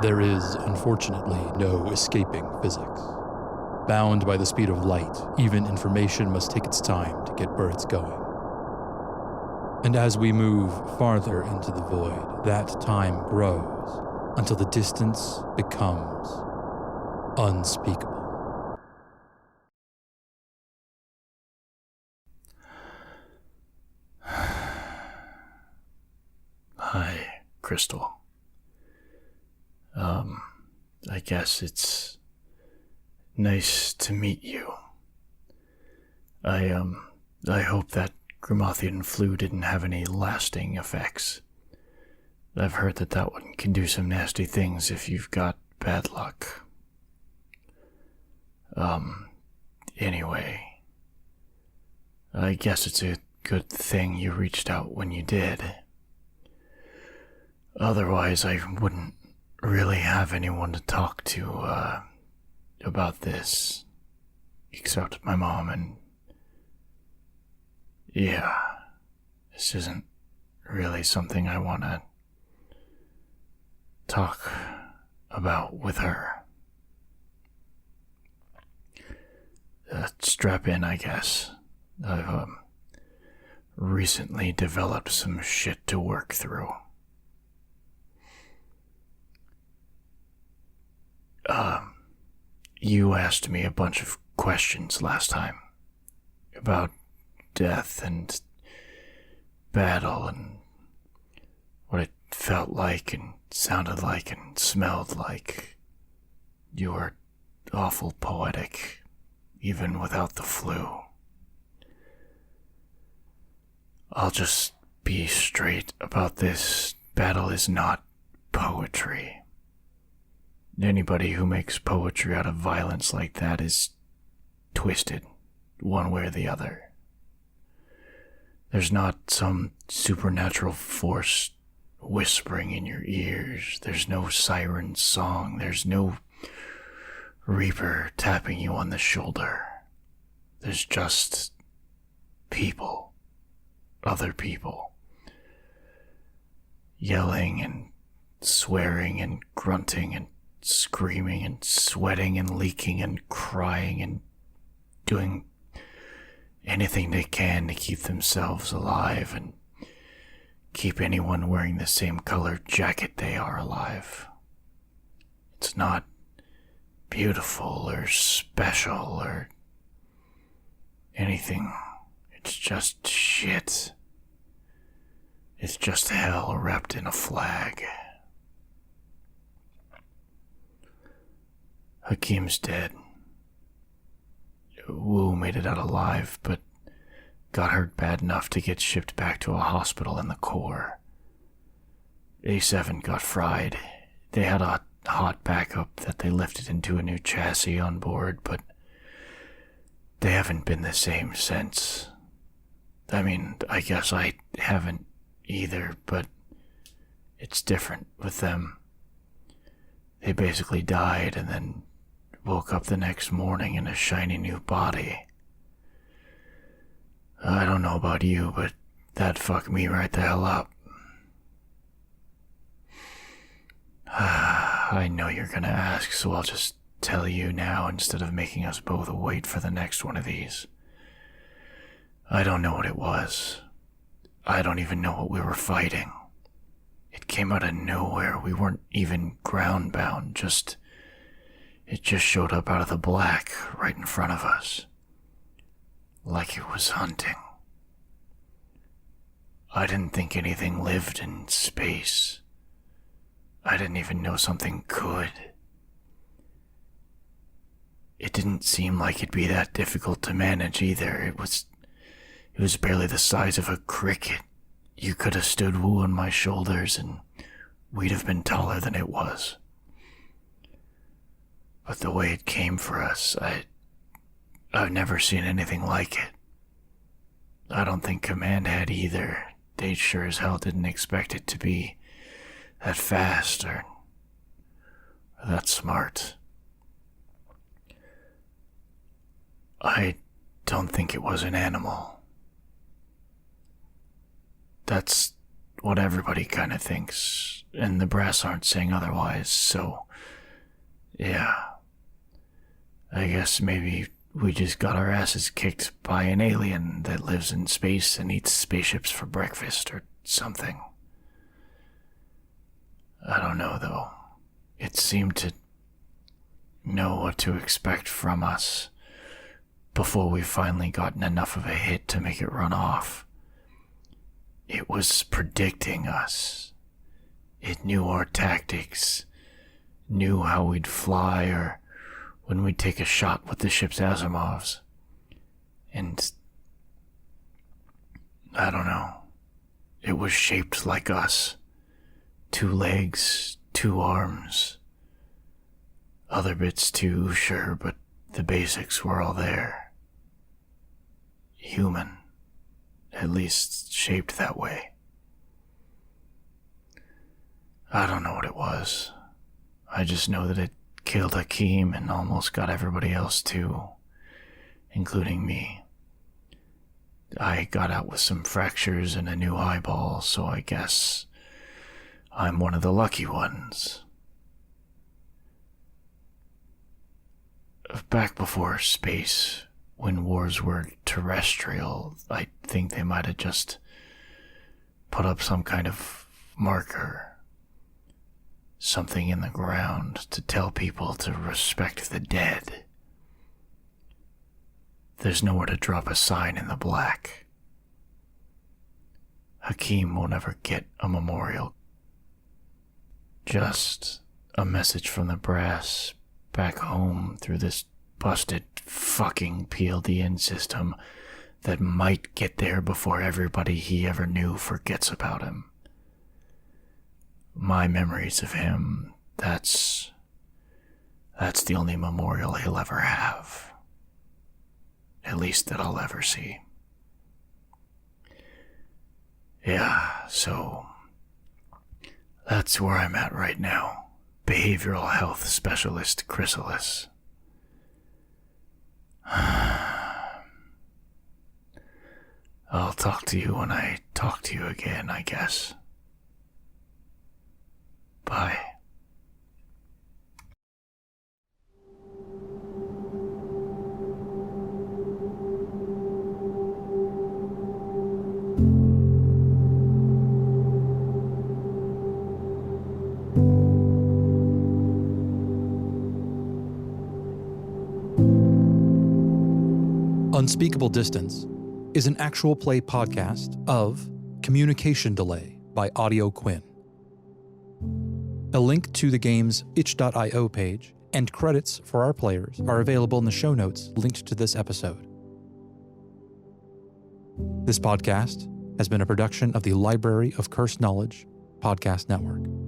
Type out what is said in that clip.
There is, unfortunately, no escaping physics. Bound by the speed of light, even information must take its time to get birds going. And as we move farther into the void, that time grows until the distance becomes unspeakable. Hi, Crystal. I guess it's nice to meet you. I hope that Grimothian flu didn't have any lasting effects. I've heard that one can do some nasty things if you've got bad luck. Anyway, I guess it's a good thing you reached out when you did. Otherwise, I wouldn't really have anyone to talk to, about this. Except my mom, and yeah, this isn't really something I want to talk about with her. Strap in, I guess. I've recently developed some shit to work through. You asked me a bunch of questions last time about death and battle and what it felt like and sounded like and smelled like. You were awful poetic, even without the flu. I'll just be straight about this. Battle is not poetry. Anybody who makes poetry out of violence like that is twisted, one way or the other. There's not some supernatural force whispering in your ears. There's no siren song. There's no reaper tapping you on the shoulder. There's just people, other people, yelling and swearing and grunting and screaming and sweating and leaking and crying and doing anything they can to keep themselves alive and keep anyone wearing the same colored jacket they are alive. It's not beautiful or special or anything. It's just shit. It's just hell wrapped in a flag. Hakeem's dead. Wu made it out alive, but got hurt bad enough to get shipped back to a hospital in the core. A7 got fried. They had a hot backup that they lifted into a new chassis on board, but they haven't been the same since. I mean, I guess I haven't either, but it's different with them. They basically died and then woke up the next morning in a shiny new body. I don't know about you, but that fucked me right the hell up. I know you're gonna ask, so I'll just tell you now instead of making us both wait for the next one of these. I don't know what it was. I don't even know what we were fighting. It came out of nowhere. We weren't even ground-bound, it just showed up out of the black right in front of us. Like it was hunting. I didn't think anything lived in space. I didn't even know something could. It didn't seem like it'd be that difficult to manage either. It was barely the size of a cricket. You could have stood Wu on my shoulders and we'd have been taller than it was. But the way it came for us, I've never seen anything like it. I don't think Command had either. They sure as hell didn't expect it to be that fast or that smart. I don't think it was an animal. That's what everybody kind of thinks. and the brass aren't saying otherwise, so yeah. I guess maybe we just got our asses kicked by an alien that lives in space and eats spaceships for breakfast or something. I don't know, though. It seemed to know what to expect from us before we finally gotten enough of a hit to make it run off. It was predicting us. It knew our tactics, knew how we'd fly or when we'd take a shot with the ship's Asimovs. And I don't know. It was shaped like us. 2 legs, 2 arms. Other bits too, sure, but the basics were all there. Human. At least shaped that way. I don't know what it was. I just know that it killed Hakeem and almost got everybody else too, including me. I got out with some fractures and a new eyeball, so I guess I'm one of the lucky ones. Back before space, when wars were terrestrial, I think they might have just put up some kind of marker, something in the ground to tell people to respect the dead. There's nowhere to drop a sign in the black. Hakeem won't ever get a memorial. Just a message from the brass back home through this busted fucking PLDN system that might get there before everybody he ever knew forgets about him. My memories of him, that's the only memorial he'll ever have. At least that I'll ever see. Yeah, so that's where I'm at right now. Behavioral health specialist Chrysalis. I'll talk to you when I talk to you again, I guess. Bye. Unspeakable Distance is an actual play podcast of Communication Delay by Audio Quinn. A link to the game's itch.io page and credits for our players are available in the show notes linked to this episode. This podcast has been a production of the Library of Cursed Knowledge Podcast Network.